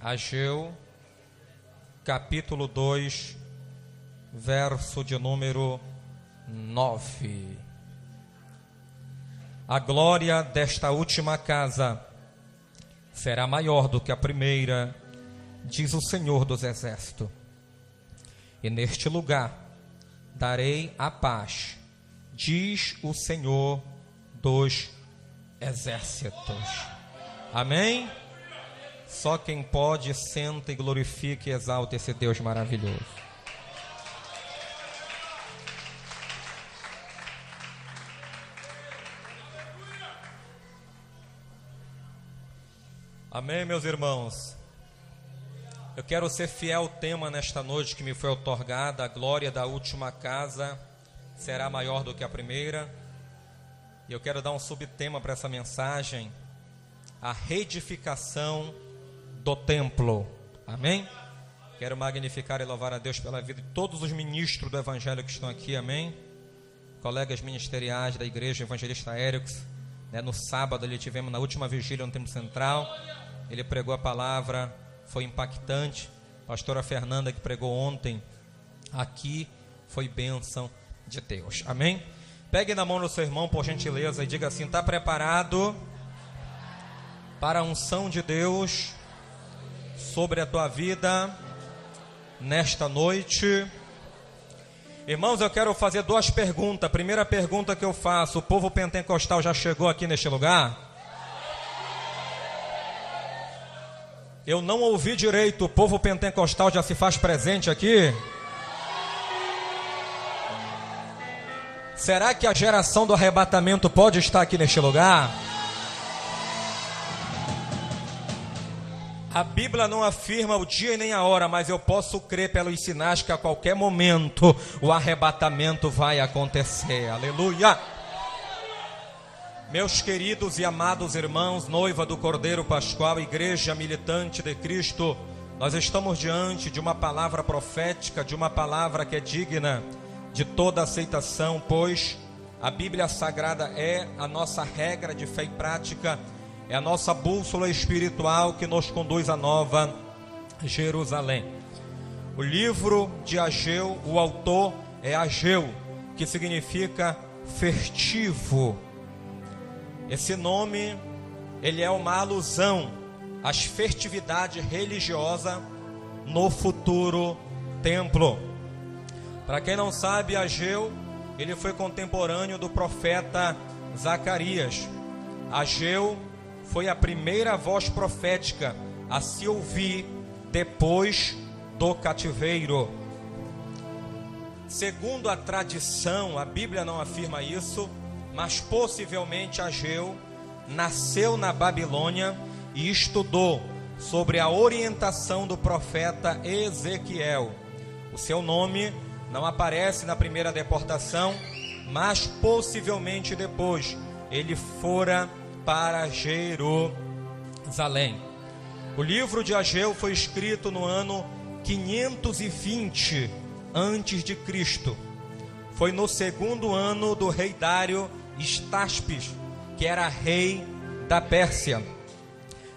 Ageu, capítulo 2, verso de número 9. A glória desta última casa será maior do que a primeira, diz o Senhor dos Exércitos. E neste lugar darei a paz, diz o Senhor dos Exércitos. Amém? Só quem pode, senta e glorifique e exalta esse Deus maravilhoso. Amém, meus irmãos? Eu quero ser fiel ao tema nesta noite que me foi outorgada. A glória da última casa será maior do que a primeira. E eu quero dar um subtema para essa mensagem: a reedificação do templo. Amém? Quero magnificar e louvar a Deus pela vida de todos os ministros do Evangelho que estão aqui. Amém? Colegas ministeriais da igreja, evangelista Erickson, no sábado ele tivemos na última vigília no Templo Central. Ele pregou a palavra, foi impactante. Pastora Fernanda, que pregou ontem aqui, foi bênção de Deus. Amém? Pegue na mão do seu irmão, por gentileza, e diga assim: está preparado para a unção de Deus sobre a tua vida nesta noite? Irmãos, eu quero fazer duas perguntas. A primeira pergunta que eu faço: o povo pentecostal já chegou aqui neste lugar? Eu não ouvi direito. O povo pentecostal já se faz presente aqui? Será que a geração do arrebatamento pode estar aqui neste lugar? A Bíblia não afirma o dia e nem a hora, mas eu posso crer pelos sinais que a qualquer momento o arrebatamento vai acontecer. Aleluia! Meus queridos e amados irmãos, noiva do Cordeiro Pascual, igreja militante de Cristo, nós estamos diante de uma palavra profética, de uma palavra que é digna de toda aceitação, pois a Bíblia Sagrada é a nossa regra de fé e prática, é a nossa bússola espiritual que nos conduz à Nova Jerusalém. O livro de Ageu, o autor é Ageu, que significa festivo. Esse nome, ele é uma alusão às festividades religiosas no futuro templo. Para quem não sabe, Ageu, ele foi contemporâneo do profeta Zacarias. Ageu foi a primeira voz profética a se ouvir depois do cativeiro. Segundo a tradição, a Bíblia não afirma isso, mas possivelmente Ageu nasceu na Babilônia e estudou sobre a orientação do profeta Ezequiel. O seu nome não aparece na primeira deportação, mas possivelmente depois ele fora para Jerusalém. O livro de Ageu foi escrito no ano 520 antes de Cristo. Foi no segundo ano do rei Dário Estaspes, que era rei da Pérsia.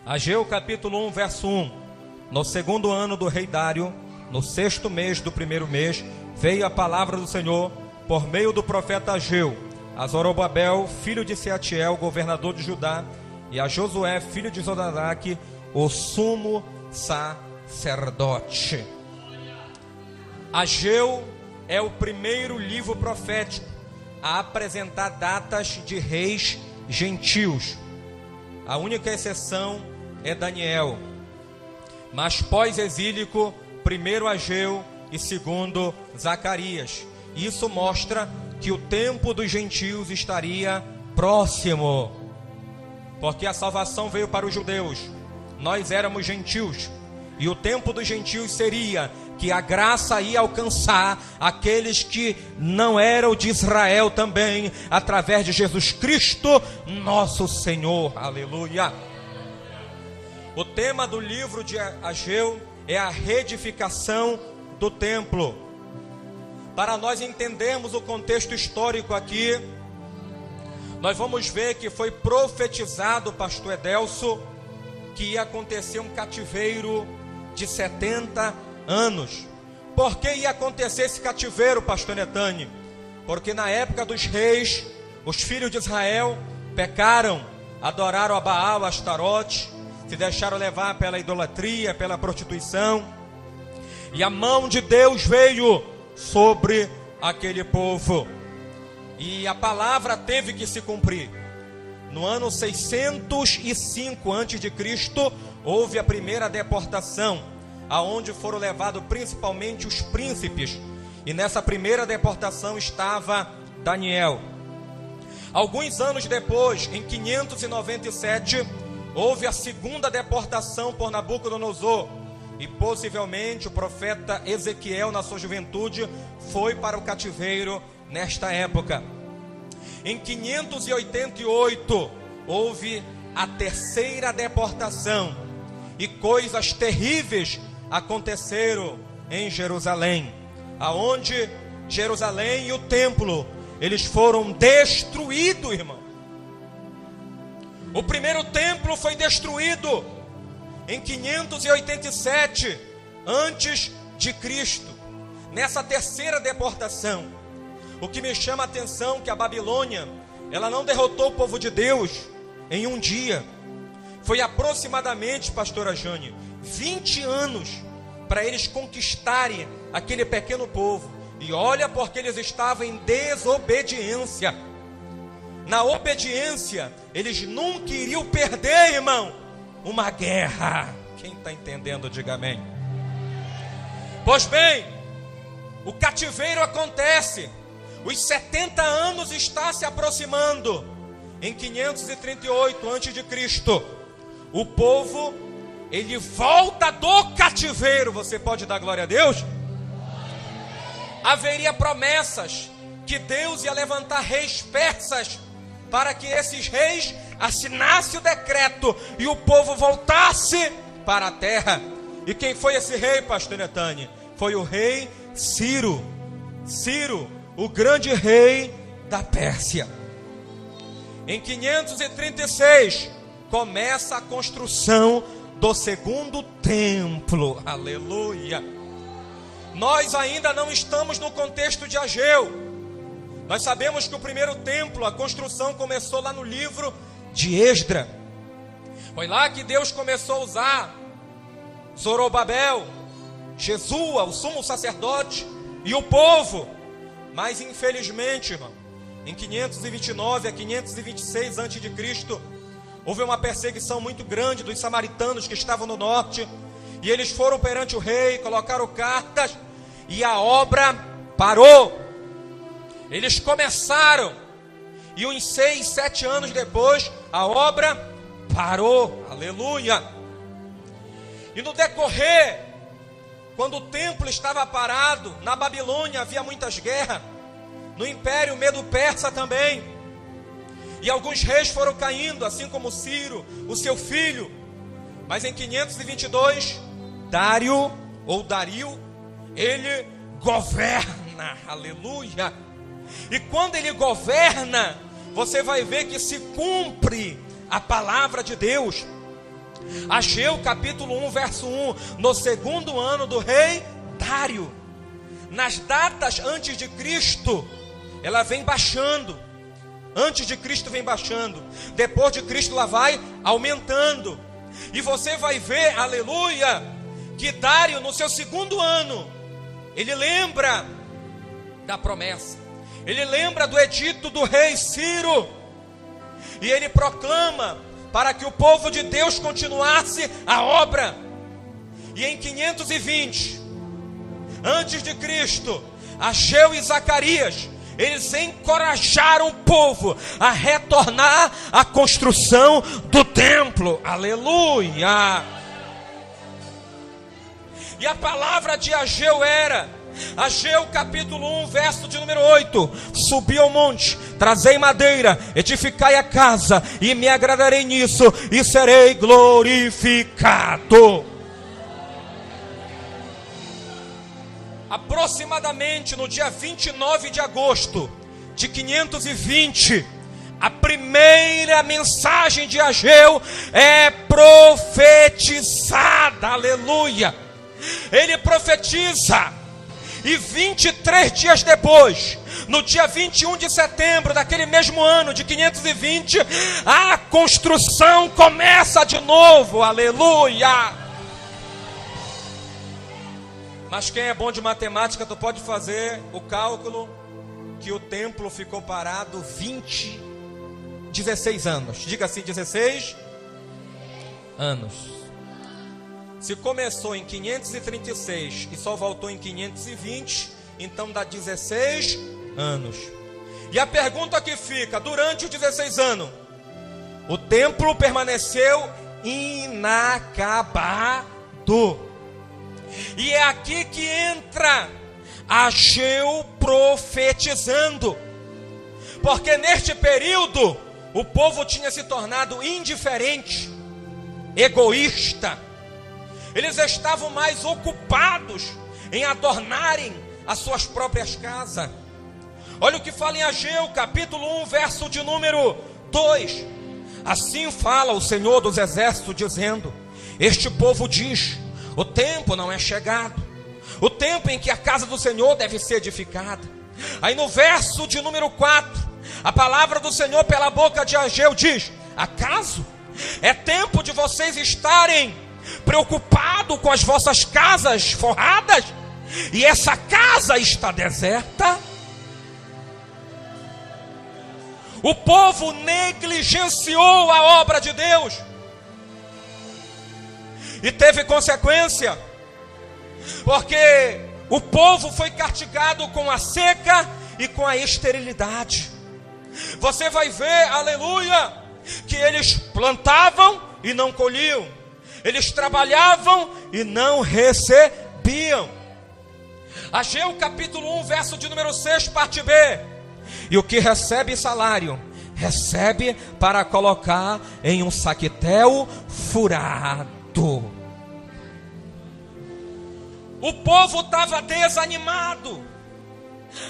Ageu capítulo 1, verso 1. No segundo ano do rei Dário, no sexto mês do primeiro mês, veio a palavra do Senhor por meio do profeta Ageu a Zorobabel, filho de Seatiel, governador de Judá, e a Josué, filho de Zodadaque, o sumo sacerdote. Ageu é o primeiro livro profético a apresentar datas de reis gentios. A única exceção é Daniel. Mas pós-exílico, primeiro Ageu e segundo Zacarias. Isso mostra que o tempo dos gentios estaria próximo, porque a salvação veio para os judeus, nós éramos gentios, e o tempo dos gentios seria que a graça ia alcançar aqueles que não eram de Israel também, através de Jesus Cristo, nosso Senhor. Aleluia! O tema do livro de Ageu é a reedificação do templo. Para nós entendermos o contexto histórico aqui, nós vamos ver que foi profetizado, pastor Edelso, que ia acontecer um cativeiro de 70 anos. Por que ia acontecer esse cativeiro, pastor Netane? Porque na época dos reis, os filhos de Israel pecaram, adoraram a Baal, a Astarote, se deixaram levar pela idolatria, pela prostituição, e a mão de Deus veio sobre aquele povo, e a palavra teve que se cumprir. No ano 605 a.C., houve a primeira deportação, aonde foram levados principalmente os príncipes, e nessa primeira deportação estava Daniel. Alguns anos depois, em 597, houve a segunda deportação por Nabucodonosor, e possivelmente o profeta Ezequiel, na sua juventude, foi para o cativeiro nesta época. Em 588, houve a terceira deportação, e coisas terríveis aconteceram em Jerusalém, aonde Jerusalém e o templo, eles foram destruídos, irmão. O primeiro templo foi destruído em 587 antes de Cristo. Nessa terceira deportação, o que me chama a atenção é que a Babilônia, ela não derrotou o povo de Deus em um dia. Foi aproximadamente, pastora Jane, 20 anos para eles conquistarem aquele pequeno povo. E olha, porque eles estavam em desobediência. Na obediência, eles nunca iriam perder, irmão, uma guerra. Quem está entendendo, diga amém. Pois bem, o cativeiro acontece. Os 70 anos está se aproximando. Em 538 a.C., o povo, ele volta do cativeiro. Você pode dar glória a Deus? Haveria promessas que Deus ia levantar reis persas, para que esses reis assinassem o decreto e o povo voltasse para a terra. E quem foi esse rei, pastor Netane? Foi o rei Ciro. Ciro, o grande rei da Pérsia. Em 536, começa a construção do segundo templo. Aleluia. Nós ainda não estamos no contexto de Ageu. Nós sabemos que o primeiro templo, a construção começou lá no livro de Esdra. Foi lá que Deus começou a usar Zorobabel, Jesua, o sumo sacerdote, e o povo. Mas infelizmente, irmão, em 529 a 526 a.C., houve uma perseguição muito grande dos samaritanos que estavam no norte, e eles foram perante o rei, colocaram cartas, e a obra parou. Eles começaram, e uns 6, 7 anos depois, a obra parou. Aleluia. E no decorrer, quando o templo estava parado, na Babilônia havia muitas guerras, no Império Medo-Persa também, e alguns reis foram caindo, assim como Ciro, o seu filho. Mas em 522, Dário, ou Dario, ele governa. Aleluia. E quando ele governa, você vai ver que se cumpre a palavra de Deus. Ageu capítulo 1, verso 1. No segundo ano do rei Dário, nas datas antes de Cristo, ela vem baixando. Antes de Cristo vem baixando, depois de Cristo ela vai aumentando. E você vai ver, aleluia, que Dário no seu segundo ano, ele lembra da promessa, ele lembra do edito do rei Ciro, e ele proclama para que o povo de Deus continuasse a obra. E em 520 antes de Cristo, Ageu e Zacarias, eles encorajaram o povo a retornar à construção do templo. Aleluia. E a palavra de Ageu era, Ageu capítulo 1, verso de número 8: subi ao monte, trazei madeira, edificai a casa, e me agradarei nisso, e serei glorificado. Aproximadamente no dia 29 de agosto de 520, A primeira mensagem de Ageu é profetizada, aleluia. Ele profetiza, e 23 dias depois, no dia 21 de setembro daquele mesmo ano de 520, a construção começa de novo, aleluia. Mas quem é bom de matemática, tu pode fazer o cálculo que o templo ficou parado 16 anos. Diga assim, 16 anos. Se começou em 536 e só voltou em 520, então dá 16 anos. E a pergunta que fica, durante os 16 anos, o templo permaneceu inacabado. E é aqui que entra Ageu profetizando. Porque neste período, o povo tinha se tornado indiferente, egoísta. Eles estavam mais ocupados em adornarem as suas próprias casas. Olha o que fala em Ageu, capítulo 1, verso de número 2. Assim fala o Senhor dos Exércitos, dizendo: este povo diz, o tempo não é chegado, o tempo em que a casa do Senhor deve ser edificada. Aí no verso de número 4, a palavra do Senhor pela boca de Ageu diz: acaso é tempo de vocês estarem preocupados com as vossas casas forradas, e essa casa está deserta? O povo negligenciou a obra de Deus, e teve consequência, porque o povo foi castigado com a seca e com a esterilidade. Você vai ver, aleluia, que eles plantavam e não colhiam, eles trabalhavam e não recebiam. Ageu capítulo 1, verso de número 6, parte B. E o que recebe salário, recebe para colocar em um saquetel furado. O povo estava desanimado.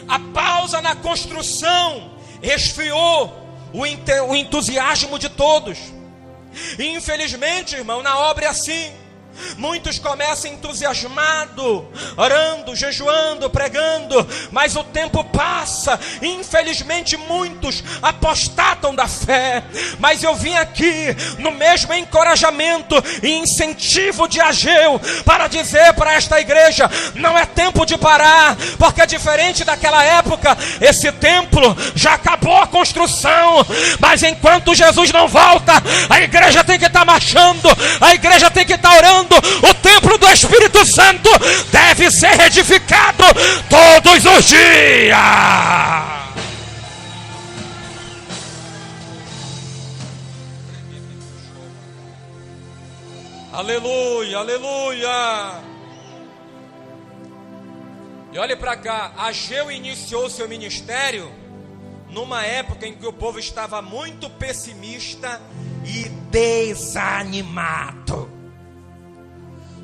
A pausa na construção esfriou o entusiasmo de todos. E infelizmente, irmão, na obra é assim. Muitos começam entusiasmados, orando, jejuando, pregando, mas o tempo passa, e infelizmente muitos apostatam da fé. Mas eu vim aqui no mesmo encorajamento e incentivo de Ageu para dizer para esta igreja: não é tempo de parar, porque diferente daquela época, esse templo já acabou a construção, mas enquanto Jesus não volta, a igreja tem que estar marchando, a igreja tem que estar orando. O templo do Espírito Santo deve ser edificado todos os dias. Aleluia, aleluia. E olhe para cá, Ageu iniciou seu ministério numa época em que o povo estava muito pessimista e desanimado.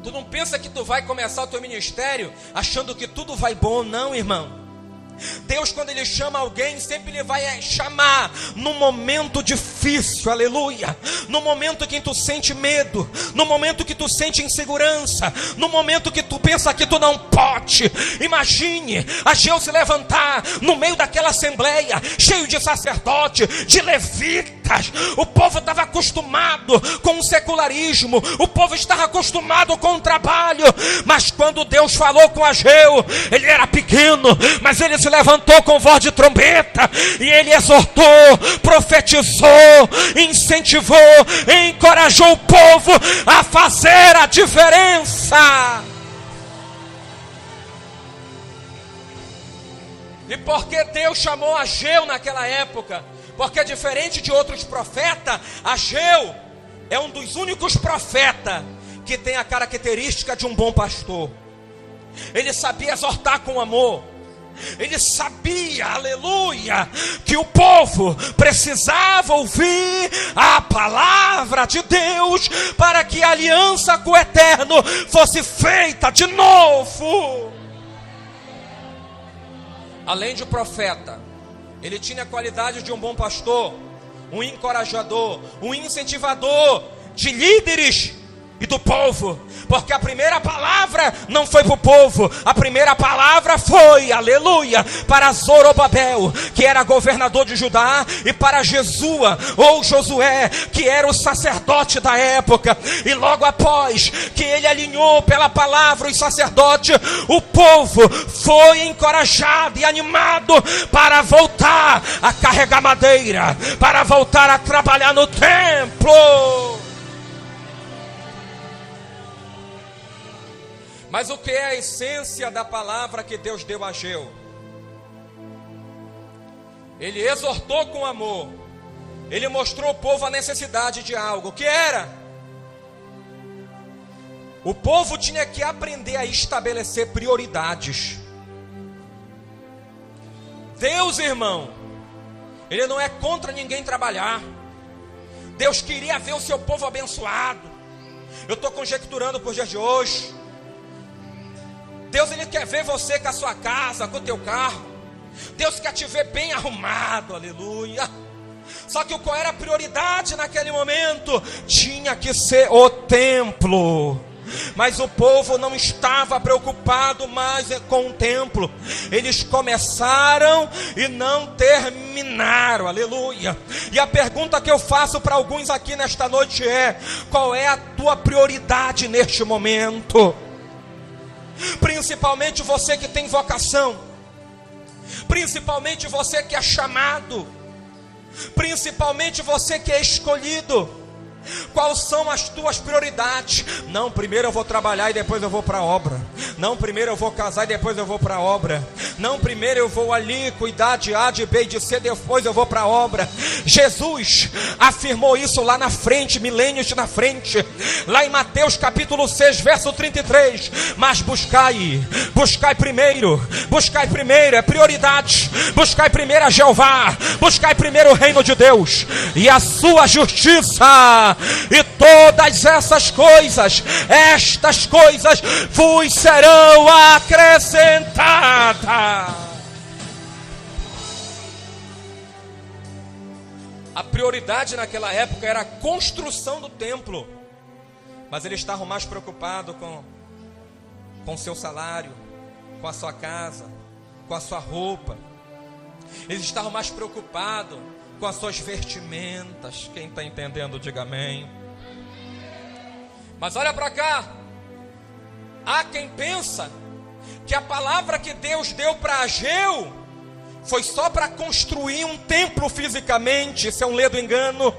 Tu não pensa que tu vai começar o teu ministério achando que tudo vai bom, não, irmão. Deus, quando Ele chama alguém, sempre Ele vai chamar no momento difícil, aleluia. No momento que tu sente medo, no momento que tu sente insegurança, no momento que tu pensa que tu não pode. Imagine Ageu se levantar no meio daquela assembleia, cheio de sacerdote, de levitas. O povo estava acostumado com o secularismo, o povo estava acostumado com o trabalho. Mas quando Deus falou com Ageu, ele era pequeno, mas ele se levantou com voz de trombeta, e ele exortou, profetizou, incentivou, encorajou o povo a fazer a diferença. E por que Deus chamou Ageu naquela época? Porque diferente de outros profetas, Ageu é um dos únicos profetas que tem a característica de um bom pastor. Ele sabia exortar com amor. Ele sabia, aleluia, que o povo precisava ouvir a palavra de Deus para que a aliança com o Eterno fosse feita de novo. Além de profeta, ele tinha a qualidade de um bom pastor. um encorajador, um incentivador de líderes e do povo, porque a primeira palavra não foi para o povo, a primeira palavra foi, aleluia, para Zorobabel, que era governador de Judá, e para Jesua, ou Josué, que era o sacerdote da época. E logo após que ele alinhou pela palavra os sacerdotes, o povo foi encorajado e animado para voltar a carregar madeira, para voltar a trabalhar no templo. Mas o que é a essência da palavra que Deus deu a Ageu? Ele exortou com amor. Ele mostrou ao povo a necessidade de algo. O que era? O povo tinha que aprender a estabelecer prioridades. Deus, irmão, Ele não é contra ninguém trabalhar. Deus queria ver o seu povo abençoado. Eu estou conjecturando por dias de hoje. Deus, Ele quer ver você com a sua casa, com o teu carro. Deus quer te ver bem arrumado, aleluia. Só que qual era a prioridade naquele momento? Tinha que ser o templo. Mas o povo não estava preocupado mais com o templo. Eles começaram e não terminaram, aleluia. E a pergunta que eu faço para alguns aqui nesta noite é: qual é a tua prioridade neste momento? Principalmente você que tem vocação, principalmente você que é chamado, principalmente você que é escolhido. Quais são as tuas prioridades? Não, primeiro eu vou trabalhar e depois eu vou para a obra. Não, primeiro eu vou casar e depois eu vou para a obra. Não, primeiro eu vou ali cuidar de A, de B e de C, depois eu vou para a obra. Jesus afirmou isso lá na frente, milênios na frente, lá em Mateus capítulo 6, verso 33. Mas buscai primeiro, é prioridade. Buscai primeiro a Jeová, buscai primeiro o reino de Deus e a sua justiça, e todas estas coisas vos serão acrescentadas. A prioridade naquela época era a construção do templo, mas eles estavam mais preocupados com o seu salário, com a sua casa, com a sua roupa. Eles estavam mais preocupados com as suas vestimentas. Quem está entendendo, diga amém. Mas olha para cá. Há quem pensa que a palavra que Deus deu para Ageu foi só para construir um templo fisicamente. Isso é um ledo engano.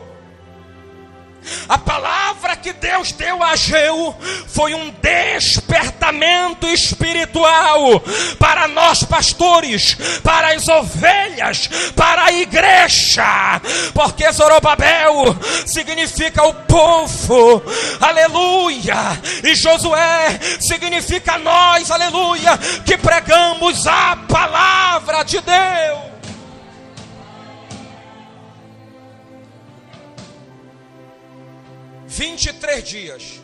A palavra que Deus deu a Ageu foi um despertamento espiritual para nós pastores, para as ovelhas, para a igreja, porque Zorobabel significa o povo, aleluia, e Josué significa nós, aleluia, que pregamos a palavra de Deus. 23 dias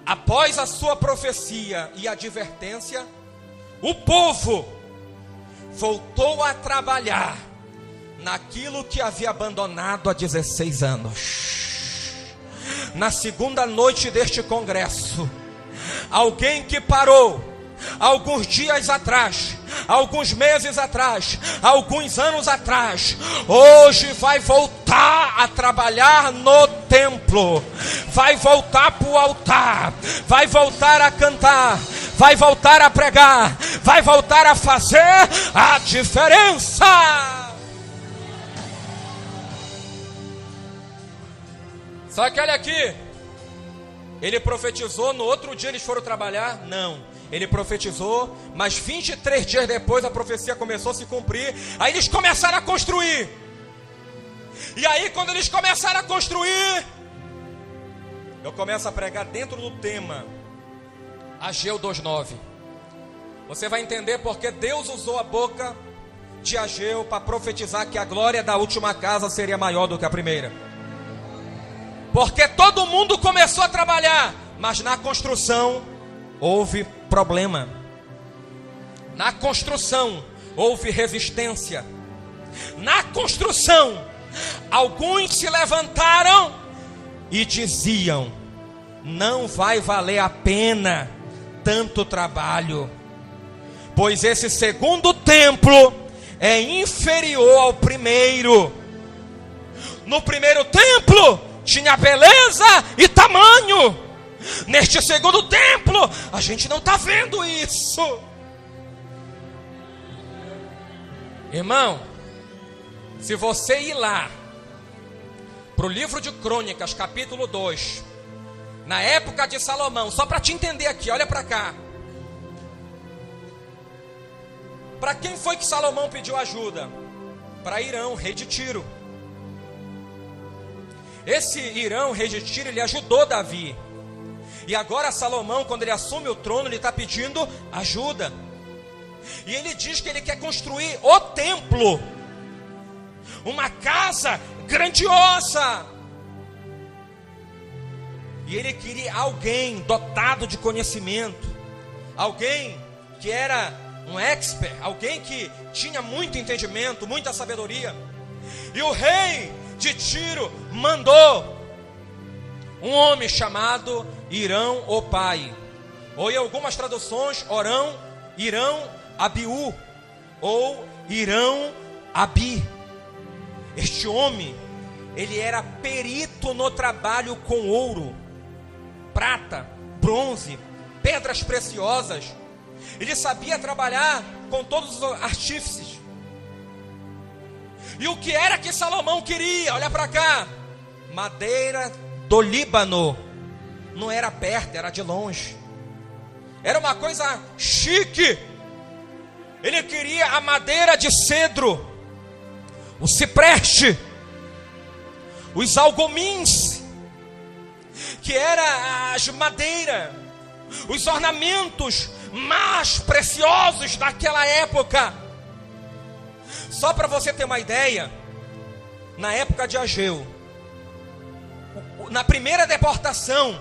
após a sua profecia e advertência, o povo voltou a trabalhar naquilo que havia abandonado há 16 anos. Na segunda noite deste congresso, alguém que parou alguns dias atrás, alguns meses atrás, alguns anos atrás, hoje vai voltar a trabalhar no templo, vai voltar para o altar, vai voltar a cantar, vai voltar a pregar, vai voltar a fazer a diferença. Só que olha aqui, ele profetizou, no outro dia eles foram trabalhar? Não. Ele profetizou, mas 23 dias depois a profecia começou a se cumprir. Aí eles começaram a construir. E aí quando eles começaram a construir, eu começo a pregar dentro do tema Ageu 2:9. Você vai entender porque Deus usou a boca de Ageu para profetizar que a glória da última casa seria maior do que a primeira. Porque todo mundo começou a trabalhar, mas na construção houve problema. Na construção houve resistência. Na construção alguns se levantaram e diziam: não vai valer a pena tanto trabalho, pois esse segundo templo é inferior ao primeiro. No primeiro templo tinha beleza e tamanho. Neste segundo templo a gente não está vendo isso. Irmão, se você ir lá para o livro de Crônicas, capítulo 2, na época de Salomão, só para te entender aqui, olha para cá. Para quem foi que Salomão pediu ajuda? Para Irão, rei de Tiro. Esse Irão, rei de Tiro, ele ajudou Davi. E agora Salomão, quando ele assume o trono, ele está pedindo ajuda. E ele diz que ele quer construir o templo, uma casa grandiosa. E ele queria alguém dotado de conhecimento, alguém que era um expert, alguém que tinha muito entendimento, muita sabedoria. E o rei de Tiro mandou um homem chamado Irão, o pai, ou em algumas traduções, Irão Abiú, ou Irão Abi. Este homem, ele era perito no trabalho com ouro, prata, bronze, pedras preciosas. Ele sabia trabalhar com todos os artífices. E o que era que Salomão queria? Olha para cá. Madeira do Líbano. Não era perto, era de longe. Era uma coisa chique. Ele queria a madeira de cedro, o cipreste, os algomins, que era as madeiras, os ornamentos mais preciosos daquela época. Só para você ter uma ideia, na época de Ageu, na primeira deportação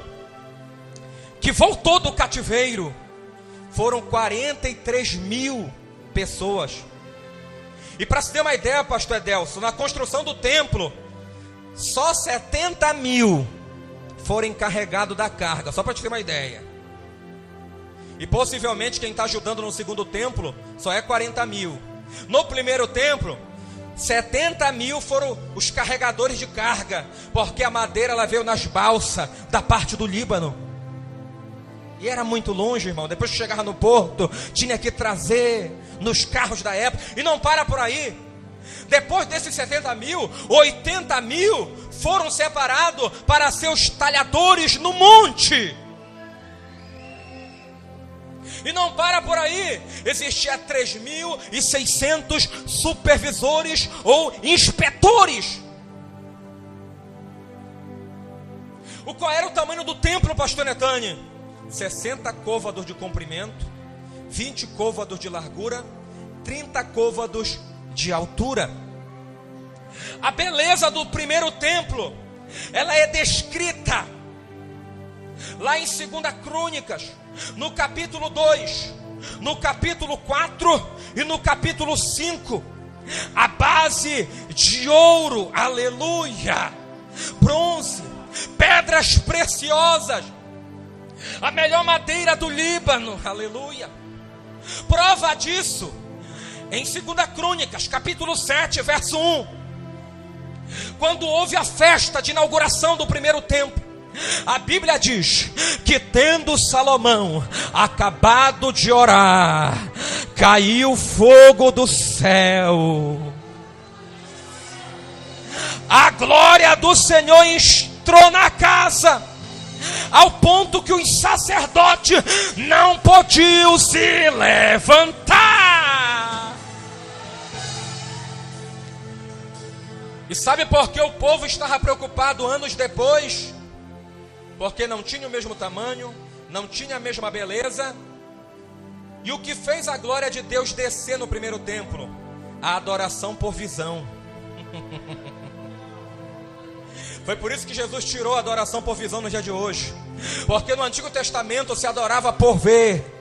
que voltou do cativeiro, foram 43 mil pessoas. E para se ter uma ideia, pastor Edelson, na construção do templo, só 70 mil foram encarregados da carga, só para te ter uma ideia. E possivelmente quem está ajudando no segundo templo só é 40 mil. No primeiro templo, 70 mil foram os carregadores de carga, porque a madeira ela veio nas balsas da parte do Líbano. E era muito longe, irmão. Depois que chegava no porto, tinha que trazer nos carros da época. E não para por aí. Depois desses 70 mil, 80 mil foram separados para ser os talhadores no monte. E não para por aí. Existia 3.600 supervisores ou inspetores. Qual era o tamanho do templo, pastor Netane? 60 côvados de comprimento, 20 côvados de largura, 30 côvados de altura. A beleza do primeiro templo, ela é descrita lá em 2 Crônicas, no capítulo 2, no capítulo 4 e no capítulo 5. A base de ouro, aleluia, bronze, pedras preciosas, a melhor madeira do Líbano, aleluia. Prova disso em 2 Crônicas, capítulo 7, verso 1. Quando houve a festa de inauguração do primeiro templo, a Bíblia diz que tendo Salomão acabado de orar, caiu fogo do céu. A glória do Senhor entrou na casa, ao ponto que os sacerdotes não podiam se levantar. E sabe por que o povo estava preocupado anos depois? Porque não tinha o mesmo tamanho, não tinha a mesma beleza. E o que fez a glória de Deus descer no primeiro templo? A adoração por visão. Foi por isso que Jesus tirou a adoração por visão no dia de hoje. Porque no Antigo Testamento se adorava por ver.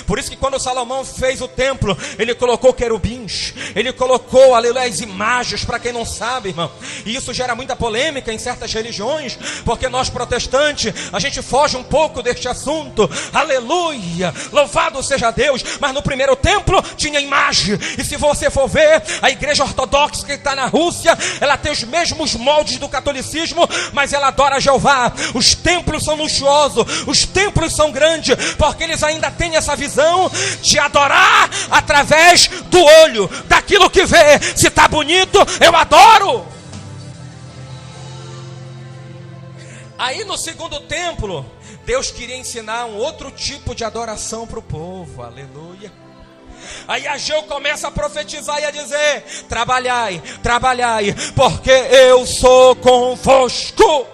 Por isso que quando Salomão fez o templo, ele colocou querubins, ele colocou, aleluia, as imagens, para quem não sabe, irmão. E isso gera muita polêmica em certas religiões, porque nós protestantes, a gente foge um pouco deste assunto, aleluia, louvado seja Deus. Mas no primeiro templo tinha imagem, e se você for ver, a igreja ortodoxa que está na Rússia, ela tem os mesmos moldes do catolicismo, mas ela adora Jeová. Os templos são luxuosos, os templos são grandes, porque eles ainda têm essa visão de adorar através do olho, daquilo que vê. Se está bonito, eu adoro. Aí no segundo templo, Deus queria ensinar um outro tipo de adoração para o povo, aleluia. Aí Ageu começa a profetizar e a dizer: trabalhai, trabalhai, porque eu sou convosco.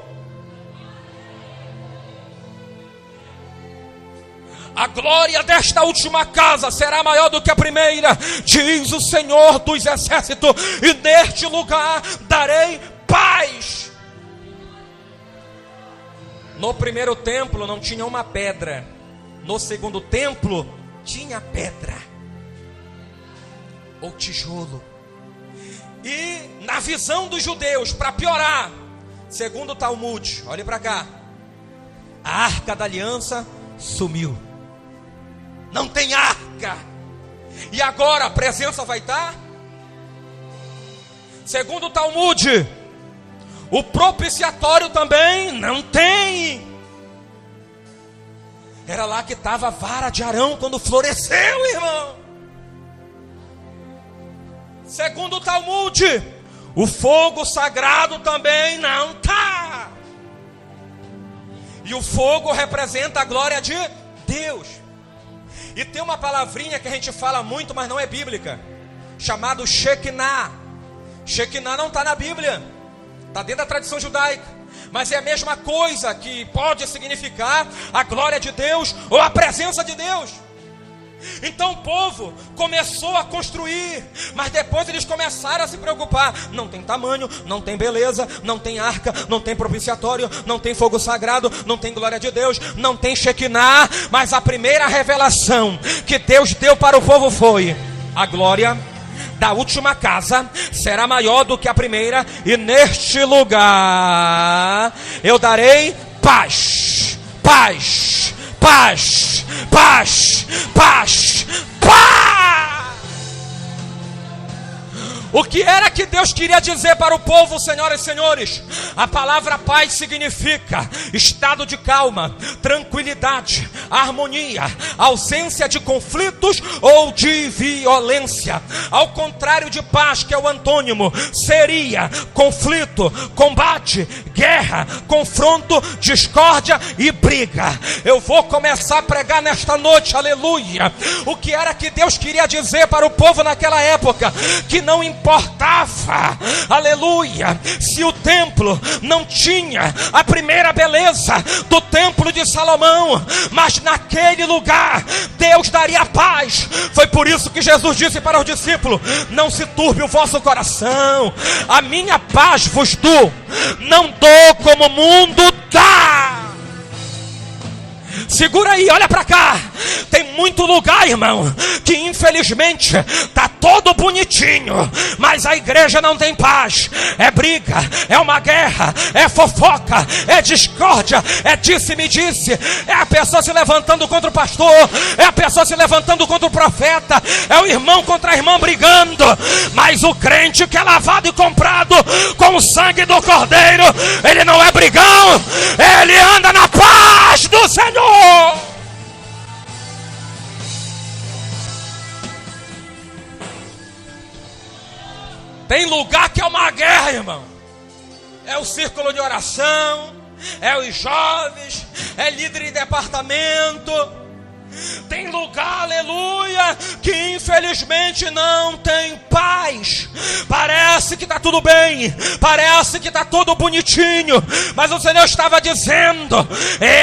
A glória desta última casa será maior do que a primeira, diz o Senhor dos exércitos, e neste lugar darei paz. No primeiro templo não tinha uma pedra, no segundo templo tinha pedra ou tijolo. E na visão dos judeus, para piorar, segundo o Talmud, olhe para cá, a arca da aliança sumiu. Não tem arca. E agora a presença vai estar? Segundo o Talmud, o propiciatório também não tem. Era lá que estava a vara de Arão quando floresceu, irmão. Segundo o Talmud, o fogo sagrado também não está. E o fogo representa a glória de Deus. E tem uma palavrinha que a gente fala muito, mas não é bíblica, chamado Shekinah. Shekinah não está na Bíblia, está dentro da tradição judaica, mas é a mesma coisa, que pode significar a glória de Deus ou a presença de Deus. Então o povo começou a construir, mas depois eles começaram a se preocupar. Não tem tamanho, não tem beleza, não tem arca, não tem propiciatório, não tem fogo sagrado, não tem glória de Deus, não tem Shekinah. Mas a primeira revelação que Deus deu para o povo foi: a glória da última casa será maior do que a primeira, e neste lugar eu darei paz, paz, paz, paz, paz, paz. O que era que Deus queria dizer para o povo, senhoras e senhores? A palavra paz significa estado de calma, tranquilidade, harmonia, ausência de conflitos ou de violência. Ao contrário de paz, que é o antônimo, seria conflito, combate, guerra, confronto, discórdia e briga. Eu vou começar a pregar nesta noite, aleluia. O que era que Deus queria dizer para o povo naquela época? Que não importava, aleluia, se o templo não tinha a primeira beleza do templo de Salomão, mas naquele lugar Deus daria paz. Foi por isso que Jesus disse para os discípulos: não se turbe o vosso coração, a minha paz vos dou, não dou como o mundo dá. Segura aí, olha para cá. Tem muito lugar, irmão, que infelizmente está todo bonitinho, mas a igreja não tem paz. É briga, é uma guerra, é fofoca, é discórdia, é disse-me-disse. É a pessoa se levantando contra o pastor, é a pessoa se levantando contra o profeta, é o irmão contra a irmã brigando. Mas o crente que é lavado e comprado com o sangue do Cordeiro, ele não é brigão, ele anda na paz do Senhor. Tem lugar que é uma guerra, irmão. É o círculo de oração, é os jovens, é líder de departamento. Tem lugar, aleluia, que infelizmente não tem paz. Parece que está tudo bem, parece que está tudo bonitinho, mas o Senhor estava dizendo: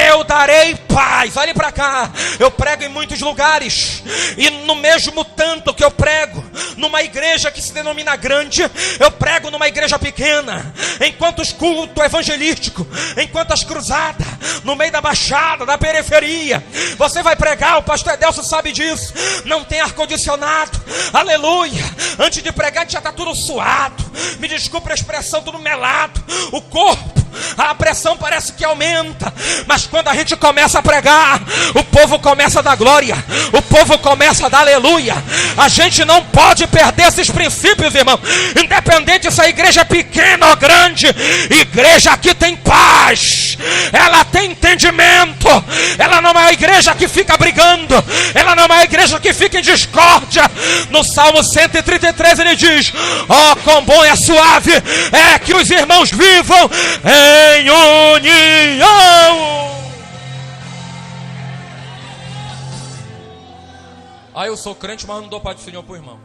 eu darei paz. Olhe para cá, eu prego em muitos lugares, e no mesmo tanto que eu prego, numa igreja que se denomina grande, eu prego numa igreja pequena, enquanto os cultos evangelísticos, enquanto as cruzadas, no meio da baixada, da periferia, você vai pregar, o pastor Edelso sabe disso, não tem ar-condicionado, aleluia, antes de pregar a gente já está tudo suado, me desculpe a expressão, tudo melado, o corpo, a pressão parece que aumenta, mas quando a gente começa a pregar, o povo começa a dar glória, o povo começa a dar aleluia. A gente não pode perder esses princípios, irmão, independente se a igreja é pequena ou grande, igreja aqui tem paz, ela tem entendimento, ela não é uma igreja que fica brigando, ela não é uma igreja que fica em discórdia. No Salmo 133 ele diz: ó, quão bom e suave é que os irmãos vivam em união. Eu sou crente, mas não dou paz do Senhor pro irmão.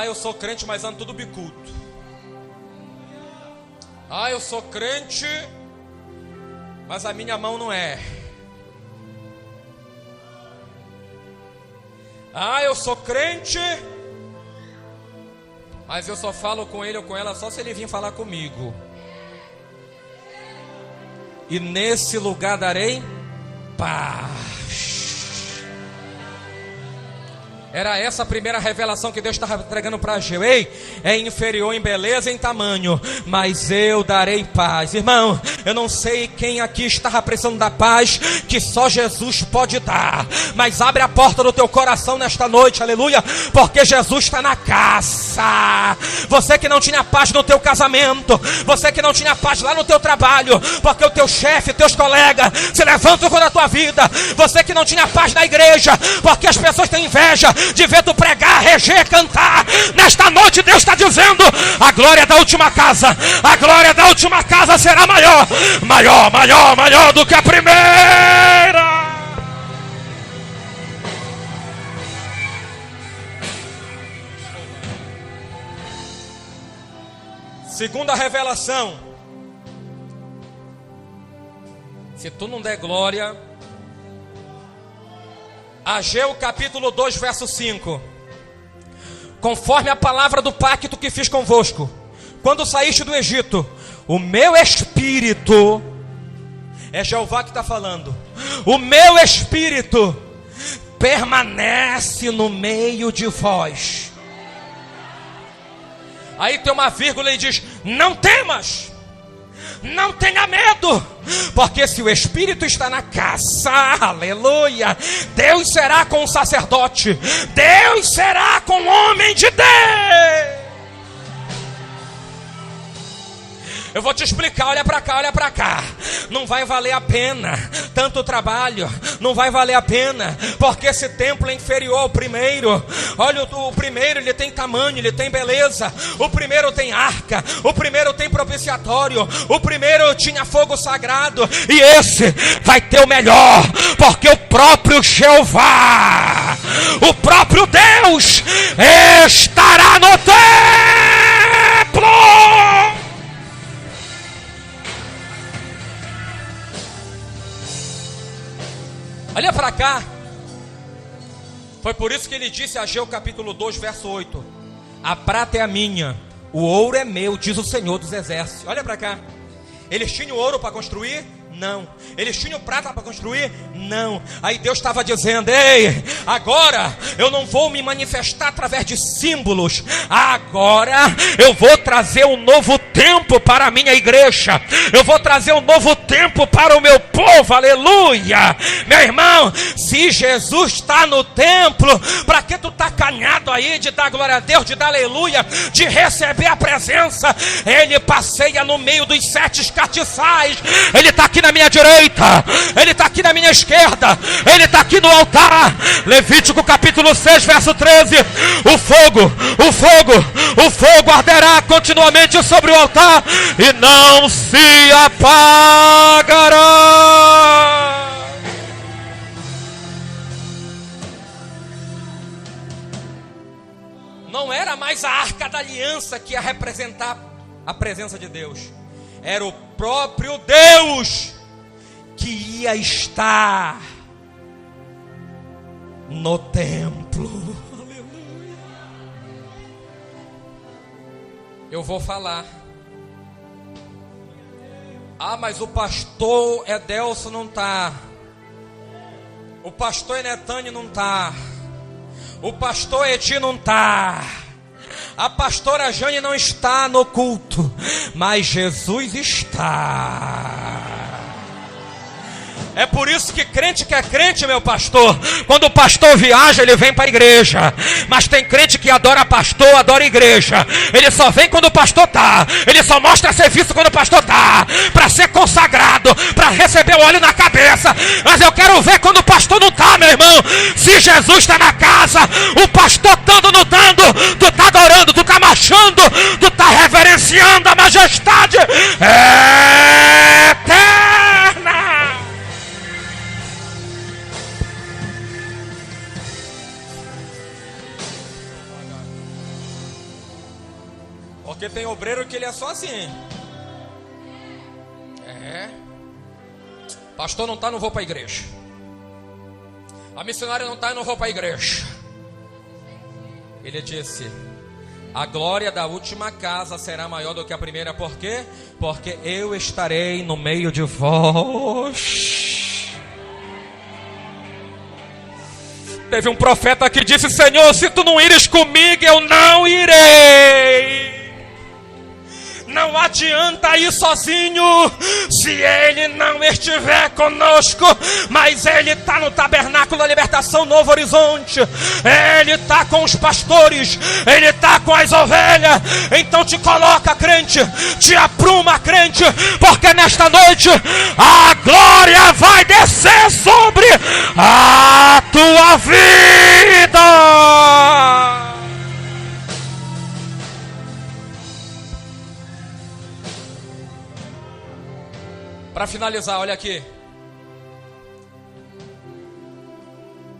Eu sou crente, mas ando tudo bicudo. Eu sou crente, mas a minha mão não é. Eu sou crente, mas eu só falo com ele ou com ela só se ele vir falar comigo. E nesse lugar darei paz. Era essa a primeira revelação que Deus estava entregando para Ageu. Ei, é inferior em beleza e em tamanho, mas eu darei paz. Irmão, eu não sei quem aqui estava precisando da paz que só Jesus pode dar, mas abre a porta do teu coração nesta noite, aleluia, porque Jesus está na casa. Você que não tinha paz no teu casamento, você que não tinha paz lá no teu trabalho, porque o teu chefe, teus colegas se levantam contra a tua vida, você que não tinha paz na igreja, porque as pessoas têm inveja de ver tu pregar, reger, cantar. Nesta noite Deus está dizendo: a glória da última casa, a glória da última casa será maior, maior, maior, maior do que a primeira. Segunda revelação: se tu não der glória, Ageu capítulo 2 verso 5: conforme a palavra do pacto que fiz convosco, quando saíste do Egito, o meu espírito, é Jeová que está falando, o meu espírito permanece no meio de vós. Aí tem uma vírgula e diz: não temas, não tenha medo, porque se o Espírito está na casa, aleluia, Deus será com o sacerdote, Deus será com o homem de Deus. Eu vou te explicar, olha para cá, olha para cá. Não vai valer a pena tanto trabalho, não vai valer a pena, porque esse templo é inferior ao primeiro. Olha, o primeiro ele tem tamanho, ele tem beleza. O primeiro tem arca, o primeiro tem propiciatório, o primeiro tinha fogo sagrado. E esse vai ter o melhor, porque o próprio Jeová, o próprio Deus estará no templo. Olha para cá. Foi por isso que ele disse, Ageu capítulo 2 verso 8: a prata é a minha, o ouro é meu, diz o Senhor dos Exércitos. Olha para cá. Eles tinham ouro para construir? Não. Eles tinham prata para construir? Não. Aí Deus estava dizendo: ei, agora eu não vou me manifestar através de símbolos, agora eu vou trazer um novo tempo para a minha igreja, eu vou trazer um novo tempo para o meu povo, aleluia. Meu irmão, se Jesus está no templo, para que tu está acanhado aí de dar glória a Deus, de dar aleluia, de receber a presença? Ele passeia no meio dos 7 castiçais, ele está aqui na minha direita, ele está aqui na minha esquerda, ele está aqui no altar. Levítico capítulo 6 verso 13: o fogo arderá continuamente sobre o altar e não se apagará. Não era mais a arca da aliança que ia representar a presença de Deus, era o próprio Deus que ia estar no templo. Aleluia. Eu vou falar. Ah, mas o pastor Edelso não está. O pastor Enetânio não está. O pastor Eti não está. A pastora Jane não está no culto. Mas Jesus está. É por isso que crente que é crente, meu pastor, quando o pastor viaja, ele vem para a igreja. Mas tem crente que adora pastor, adora igreja. Ele só vem quando o pastor tá. Ele só mostra serviço quando o pastor tá. Para ser consagrado, para receber o óleo na cabeça. Mas eu quero ver quando o pastor não tá, meu irmão. Se Jesus está na casa, o pastor estando, não estando, tu tá adorando, tu tá marchando, tu tá reverenciando a majestade eterna. Porque tem obreiro que ele é só assim. Pastor não está, não vou para a igreja. A missionária não está, eu não vou para a igreja. Ele disse: a glória da última casa será maior do que a primeira. Por quê? Porque eu estarei no meio de vós. Teve um profeta que disse: Senhor, se tu não ires comigo, eu não irei. Não adianta ir sozinho se ele não estiver conosco. Mas ele está no tabernáculo da libertação Novo Horizonte. Ele está com os pastores. Ele está com as ovelhas. Então te coloca, crente. Te apruma, crente. Porque nesta noite a glória vai descer sobre a tua vida. Para finalizar, olha aqui.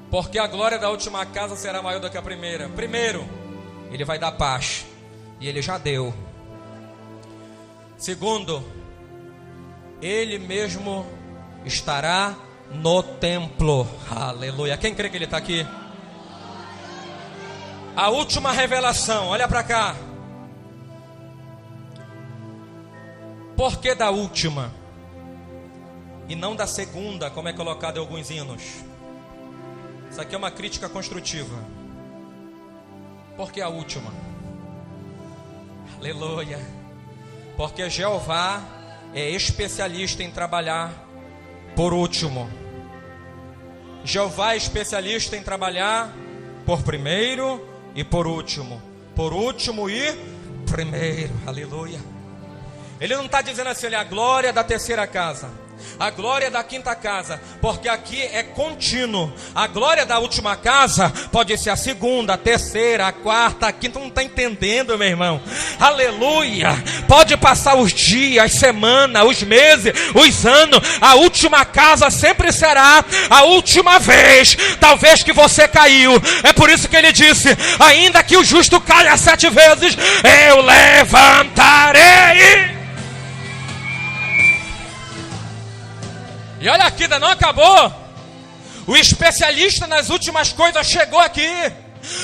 Porque a glória da última casa será maior do que a primeira. Primeiro, ele vai dar paz. E ele já deu. Segundo, ele mesmo estará no templo. Aleluia. Quem crê que ele está aqui? A última revelação, olha para cá. Por que da última? E não da segunda, como é colocado em alguns hinos. Isso aqui é uma crítica construtiva. Porque a última? Aleluia. Porque Jeová é especialista em trabalhar por último. Jeová é especialista em trabalhar por primeiro e por último. Por último e primeiro. Aleluia. Ele não está dizendo assim, olha, a glória da terceira casa, a glória da quinta casa, porque aqui é contínuo. A glória da última casa pode ser a segunda, a terceira, a quarta, a quinta. Não está entendendo, meu irmão? Aleluia. Pode passar os dias, as semanas, os meses, os anos. A última casa sempre será a última vez, talvez, que você caiu. É por isso que ele disse: ainda que o justo caia 7 vezes, eu levantarei. E olha aqui, ainda não acabou. O especialista nas últimas coisas chegou aqui.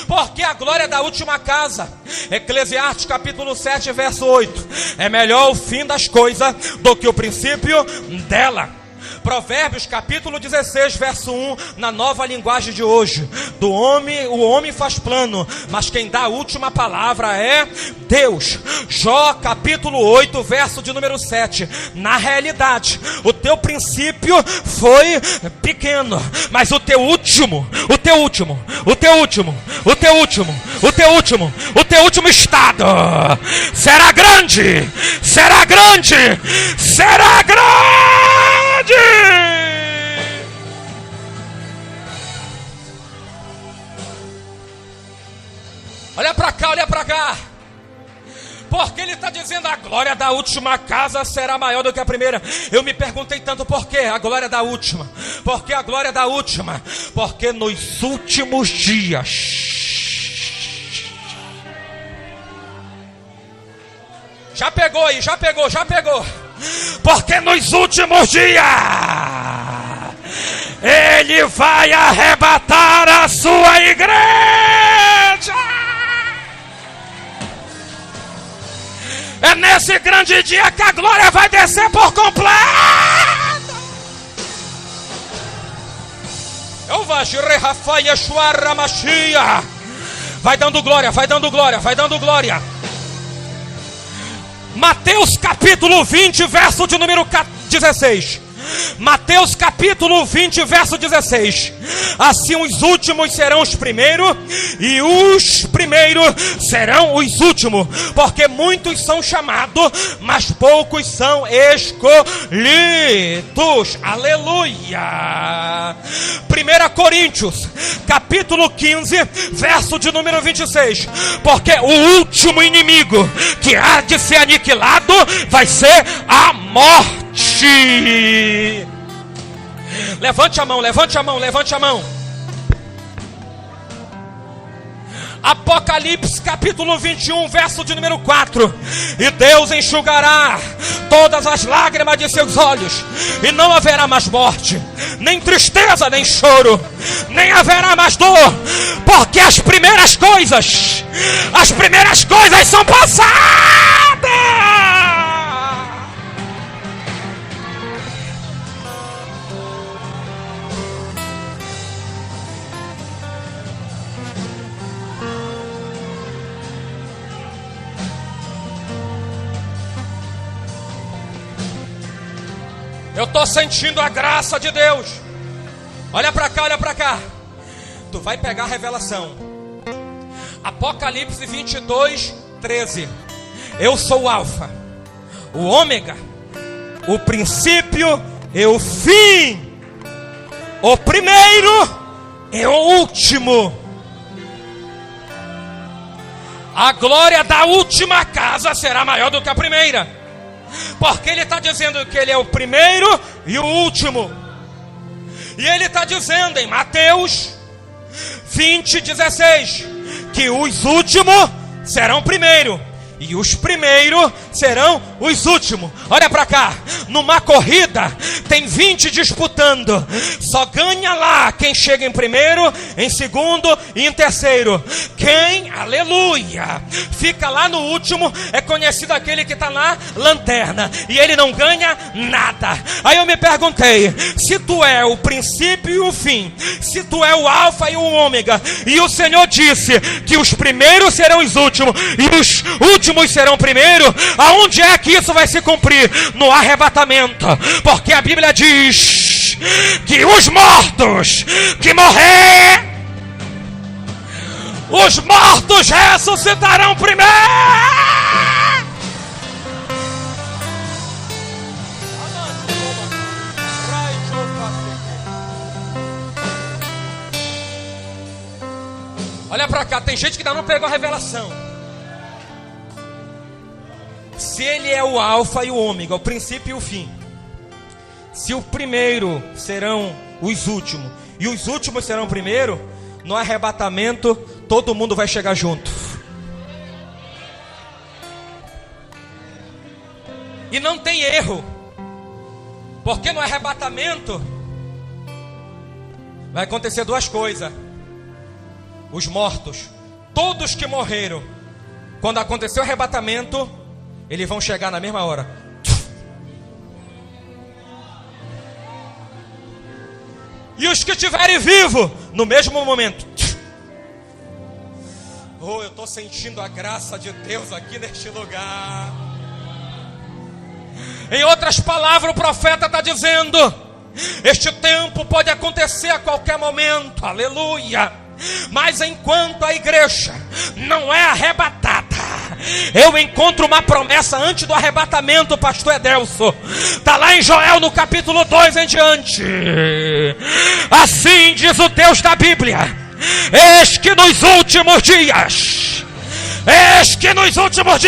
Porque a glória da última casa, Eclesiastes capítulo 7, verso 8. É melhor o fim das coisas do que o princípio dela. Provérbios capítulo 16, verso 1, na nova linguagem de hoje. Do homem, o homem faz plano, mas quem dá a última palavra é Deus. Jó capítulo 8, verso de número 7. Na realidade, o teu princípio foi pequeno, mas o teu último estado será grande, será grande, será grande. Olha para cá, olha para cá. Porque ele está dizendo: a glória da última casa será maior do que a primeira. Eu me perguntei tanto, por que a glória da última? Por que a glória da última? Porque nos últimos dias. Já pegou aí, já pegou. Porque nos últimos dias ele vai arrebatar a sua igreja. É nesse grande dia que a glória vai descer por completo. Eu vou vai dando glória, vai dando glória, vai dando glória. Mateus capítulo 20, verso de número 16. Mateus capítulo 20, verso 16. Assim os últimos serão os primeiros, e os primeiros serão os últimos. Porque muitos são chamados, mas poucos são escolhidos. Aleluia. 1 Coríntios capítulo 15, verso de número 26. Porque o último inimigo que há de ser aniquilado vai ser a morte. Levante a mão, levante a mão, levante a mão. Apocalipse capítulo 21, verso de número 4. E Deus enxugará todas as lágrimas de seus olhos, e não haverá mais morte, nem tristeza, nem choro, nem haverá mais dor, porque as primeiras coisas são passadas. Eu estou sentindo a graça de Deus. Olha para cá, olha para cá. Tu vai pegar a revelação. Apocalipse 22, 13. Eu sou o Alfa, o Ômega, o princípio e o fim, o primeiro e o último. A glória da última casa será maior do que a primeira. Porque ele está dizendo que ele é o primeiro e o último. E ele está dizendo em Mateus 20, 16, que os últimos serão primeiro, e os primeiros serão os últimos. Olha para cá. Numa corrida tem 20 disputando. Só ganha lá quem chega em primeiro, em segundo e em terceiro. Quem, aleluia, fica lá no último é conhecido aquele que está na lanterna, e ele não ganha nada. Aí eu me perguntei, se tu é o princípio e o fim, se tu é o alfa e o ômega, e o Senhor disse que os primeiros serão os últimos e os últimos serão primeiro, aonde é que isso vai se cumprir? No arrebatamento. Porque a Bíblia diz que os mortos que morrer, os mortos ressuscitarão primeiro. Olha pra cá, tem gente que ainda não pegou a revelação. Se ele é o alfa e o ômega, o princípio e o fim, se o primeiro serão os últimos e os últimos serão o primeiro, no arrebatamento todo mundo vai chegar junto. E não tem erro, porque no arrebatamento vai acontecer duas coisas. Os mortos, todos que morreram, quando acontecer o arrebatamento, eles vão chegar na mesma hora. E os que estiverem vivos, no mesmo momento. Oh, eu estou sentindo a graça de Deus aqui neste lugar. Em outras palavras, o profeta está dizendo: este tempo pode acontecer a qualquer momento, aleluia. Mas enquanto a igreja não é arrebatada, eu encontro uma promessa antes do arrebatamento, pastor Edelso. Está lá em Joel no capítulo 2 em diante. Assim diz o Deus da Bíblia: eis que nos últimos dias, eis que nos últimos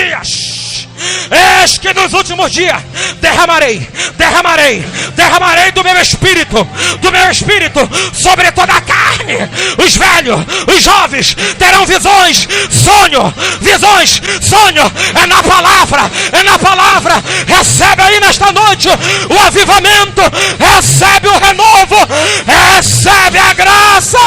dias derramarei do meu espírito sobre toda a carne. Os velhos, os jovens terão visões, sonho, é na palavra, recebe aí nesta noite o avivamento, recebe o renovo, recebe a graça.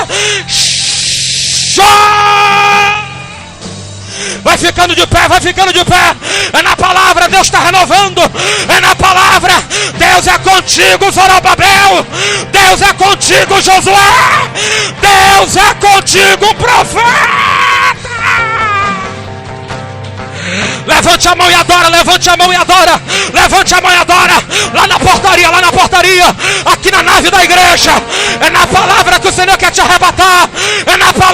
Vai ficando de pé, vai ficando de pé. É na palavra, Deus está renovando. É na palavra, Deus é contigo, Zorobabel. Deus é contigo, Josué. Deus é contigo, profeta. Levante a mão e adora, levante a mão e adora, levante a mão e adora, lá na portaria, aqui na nave da igreja. É na palavra que o Senhor quer te arrebatar, é na palavra